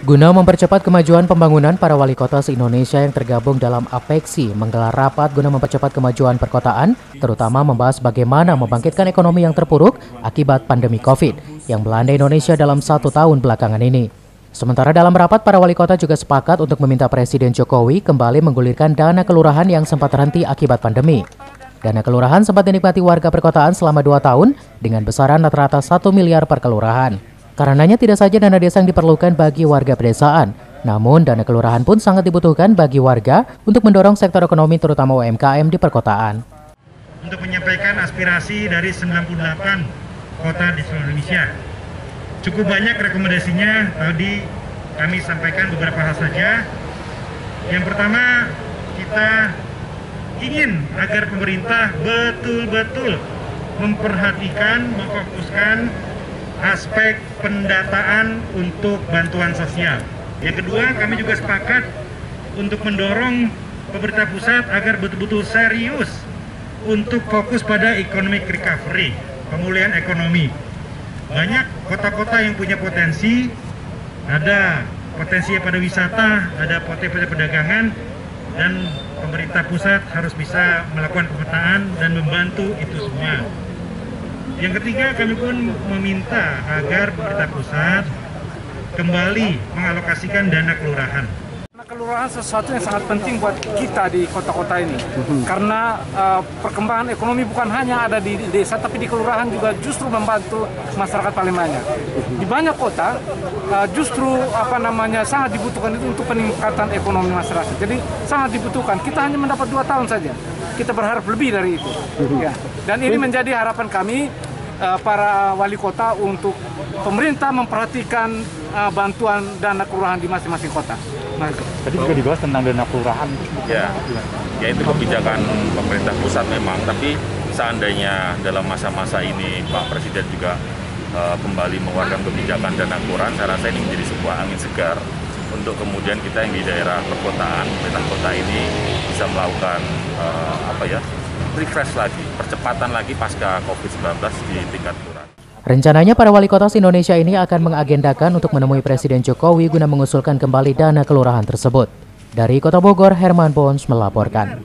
Guna mempercepat kemajuan pembangunan, para wali kota se-Indonesia yang tergabung dalam APEKSI menggelar rapat guna mempercepat kemajuan perkotaan, terutama membahas bagaimana membangkitkan ekonomi yang terpuruk akibat pandemi COVID yang melanda Indonesia dalam 1 tahun belakangan ini. Sementara dalam rapat, para wali kota juga sepakat untuk meminta Presiden Jokowi kembali menggulirkan dana kelurahan yang sempat terhenti akibat pandemi. Dana kelurahan sempat dinikmati warga perkotaan selama 2 tahun dengan besaran rata-rata 1 miliar per kelurahan. Karenanya tidak saja dana desa yang diperlukan bagi warga pedesaan, namun dana kelurahan pun sangat dibutuhkan bagi warga untuk mendorong sektor ekonomi terutama UMKM di perkotaan. Untuk menyampaikan aspirasi dari 98 kota di seluruh Indonesia. Cukup banyak rekomendasinya, tadi kami sampaikan beberapa hal saja. Yang pertama, kita ingin agar pemerintah betul-betul memperhatikan, memfokuskan aspek pendataan untuk bantuan sosial. Yang kedua, kami juga sepakat untuk mendorong pemerintah pusat agar betul-betul serius untuk fokus pada economic recovery, pemulihan ekonomi. Banyak kota-kota yang punya potensi, ada potensi pada wisata, ada potensi pada perdagangan, dan pemerintah pusat harus bisa melakukan pemetaan dan membantu itu semua. Yang ketiga, kami pun meminta agar pemerintah pusat kembali mengalokasikan dana kelurahan. Kelurahan sesuatu yang sangat penting buat kita di kota-kota ini, karena perkembangan ekonomi bukan hanya ada di desa, tapi di kelurahan juga justru membantu masyarakat paling banyak. Di banyak kota justru sangat dibutuhkan itu untuk peningkatan ekonomi masyarakat. Jadi sangat dibutuhkan. Kita hanya mendapat 2 tahun saja. Kita berharap lebih dari itu. Ya. Dan ini menjadi harapan kami para wali kota untuk pemerintah memperhatikan bantuan dana kelurahan di masing-masing kota. Tadi juga dibahas tentang dana kelurahan. Ya itu kebijakan pemerintah pusat memang, tapi seandainya dalam masa-masa ini Pak Presiden juga kembali mengeluarkan kebijakan dana kelurahan, saya rasa ini menjadi sebuah angin segar untuk kemudian kita yang di daerah perkotaan, pemerintah kota ini bisa melakukan refresh lagi, percepatan lagi pasca COVID-19 di tingkat kelurahan. Rencananya para wali kota se-Indonesia ini akan mengagendakan untuk menemui Presiden Jokowi guna mengusulkan kembali dana kelurahan tersebut. Dari Kota Bogor, Herman Pons melaporkan.